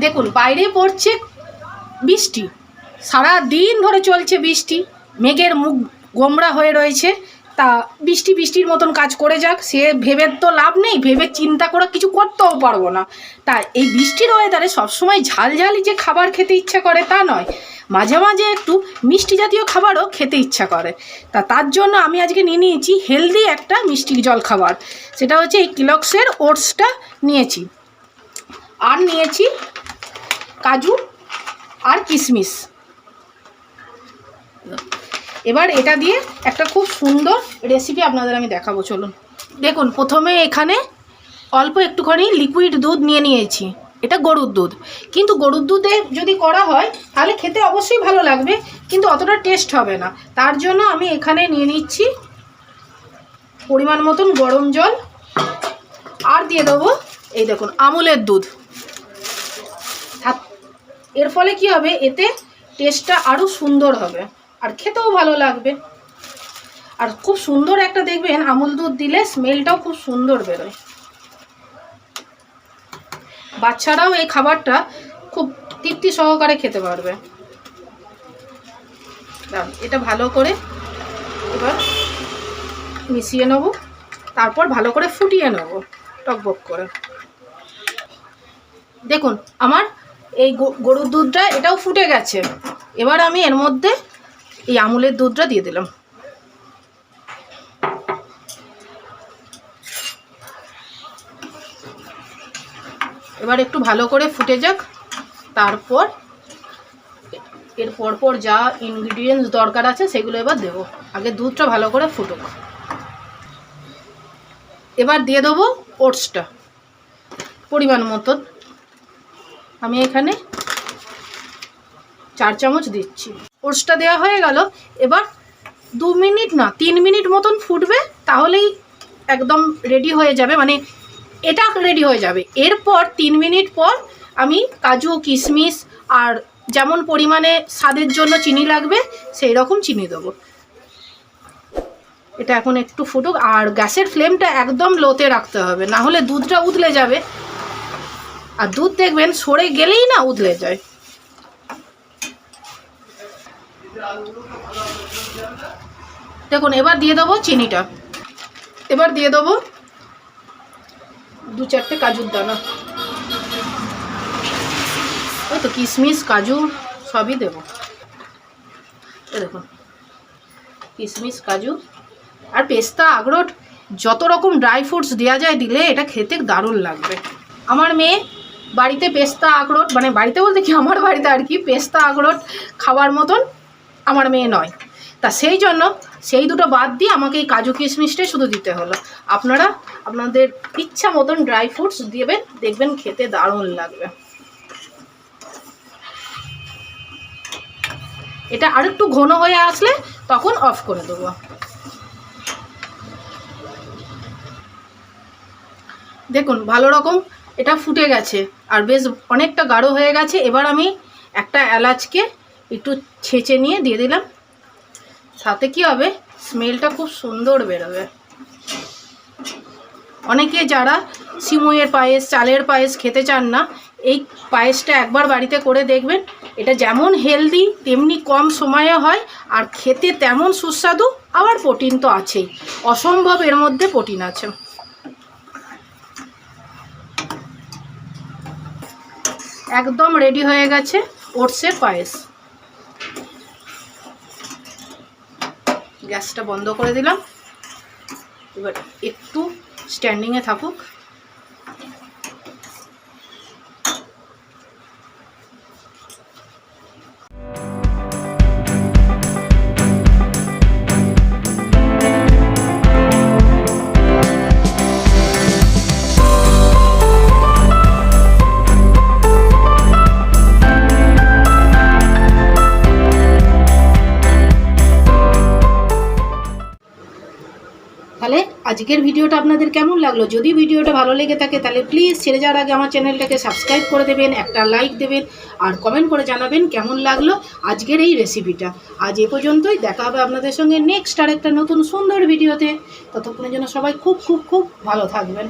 দেখুন বাইরে পড়ছে বৃষ্টি, সারা দিন ধরে চলছে বৃষ্টি, মেঘের মুখ গোমড়া হয়ে রয়েছে। তা বৃষ্টির মতন কাজ করে যাক, সে ভেবে তো লাভ নেই, ভেবে চিন্তা করে কিছু করতেও পারবো না। তা এই বৃষ্টির ওয়েদারে সবসময় ঝালঝালি যে খাবার খেতে ইচ্ছা করে তা নয়, মাঝে মাঝে একটু মিষ্টি জাতীয় খাবারও খেতে ইচ্ছা করে। তার জন্য আমি আজকে নিয়ে নিয়েছি হেলদি একটা মিষ্টি জল খাবার, সেটা হচ্ছে এই কেলগসের ওটসটা নিয়েছি, আর নিয়েছি কাজু আর কিশমিশ। এবার এটা দিয়ে একটা খুব সুন্দর রেসিপি আপনাদের আমি দেখাবো, চলুন। দেখুন প্রথমে এখানে অল্প একটুখানি লিকুইড দুধ নিয়ে নিয়েছি, এটা গরুর দুধ, কিন্তু গরুর দুধে যদি করা হয় তাহলে খেতে অবশ্যই ভালো লাগবে, কিন্তু অতটা টেস্ট হবে না। তার জন্য আমি এখানে নিয়ে নিচ্ছি পরিমাণ মতন গরম জল, আর দিয়ে দেবো এই দেখুন আমুলের দুধ। এর ফলে কি হবে, এতে টেস্টটা আরও সুন্দর হবে আর খেতেও ভালো লাগবে। আর খুব সুন্দর একটা দেখবেন আমুল দুধ দিলে স্মেলটাও খুব সুন্দর বেরোয়। বাচ্চারাও এই খাবারটা খুব তৃপ্তি সহকারে খেতে পারবে। এটা ভালো করে এবার মিশিয়ে নেব, তারপর ভালো করে ফুটিয়ে নেব টকবক করে। দেখুন আমার এই গরুর দুধটা এটাও ফুটে গেছে। এবার আমি এর মধ্যে এই আমুলের দুধটা দিয়ে দিলাম। এবার একটু ভালো করে ফুটে যাক, তারপর এর পরপর যা ইনগ্রিডিয়েন্টস দরকার আছে সেগুলো এবার দেব। আগে দুধটা ভালো করে ফুটুক। এবার দিয়ে দেবো ওটসটা পরিমাণ মতন, আমি এখানে 4 চামচ দিচ্ছি। ওটসটা দেওয়া হয়ে গেল। এবার 2 মিনিট না 3 মিনিট মতন ফুটবে, তাহলেই একদম রেডি হয়ে যাবে, মানে এটা রেডি হয়ে যাবে। এরপর 3 মিনিট পর আমি কাজু কিশমিশ আর যেমন পরিমাণে স্বাদের জন্য চিনি লাগবে সেই রকম চিনি দেবো। এটা এখন একটু ফুটুক, আর গ্যাসের ফ্লেমটা একদম লোতে রাখতে হবে, না হলে দুধটা উতলে যাবে। আর দুধ দেখবেন সরে গেলেই না উতলে যায়। দেখুন এবার দিয়ে দেবো চিনিটা, এবার দিয়ে দেবো 2-4টে কাজুর দানা, ওই তো কিশমিশ কাজু সবই দেবো। দেখুন কিশমিশ কাজু আর পেস্তা আখরোট, যত রকম ড্রাই ফ্রুটস দেওয়া যায় দিলে এটা খেতে দারুণ লাগবে। আমার মেয়ে বাড়িতে পেস্তা আখরোট, মানে বাড়িতে বলতে কি আমার বাড়িতে আর কি, পেস্তা আখরোট খাওয়ার মতন আমার মেয়ে নয়। তা সেই জন্য সেই দুটো বাদ দিয়ে আমাকে এই কাজু কিশমিশটাই শুধু দিতে হলো। আপনারা আপনাদের ইচ্ছা মতন ড্রাই ফ্রুটস দিবেন, দেখবেন খেতে দারুণ লাগবে। এটা আরেকটু ঘন হয়ে আসলে তখন অফ করে দেবো। দেখুন ভালো রকম এটা ফুটে গেছে আর বেশ অনেকটা গাঢ় হয়ে গেছে। এবার আমি একটা এলাচকে একটু ছেঁচে নিয়ে দিয়ে দিলাম, সাথে কি হবে স্মেলটা খুব সুন্দর বেরোবে। অনেকে যারা সিমইয়ের পায়েস চালের পায়েস খেতে চান না, এই পায়েসটা একবার বাড়িতে করে দেখবেন। এটা যেমন হেলদি তেমনি কম সময়ে হয় আর খেতে তেমন সুস্বাদু, আবার প্রোটিন তো আছেই, অসম্ভব এর মধ্যে প্রোটিন আছে। একদম রেডি হয়ে গেছে ওটসের পায়েস। গ্যাসটা বন্ধ করে দিলাম, এবার একটু স্ট্যান্ডিংয়ে থাকুক। তাহলে আজকের ভিডিওটা আপনাদের কেমন লাগলো? যদি ভিডিওটা ভালো লেগে থাকে তাহলে প্লিজ ছেড়ে যাওয়ার আগে আমার চ্যানেলটাকে সাবস্ক্রাইব করে দেবেন, একটা লাইক দেবেন আর কমেন্ট করে জানাবেন কেমন লাগলো আজকের এই রেসিপিটা। আজ এ পর্যন্তই, দেখা হবে আপনাদের সঙ্গে নেক্সট আর একটা নতুন সুন্দর ভিডিওতে। ততক্ষণের জন্য সবাই খুব খুব খুব ভালো থাকবেন।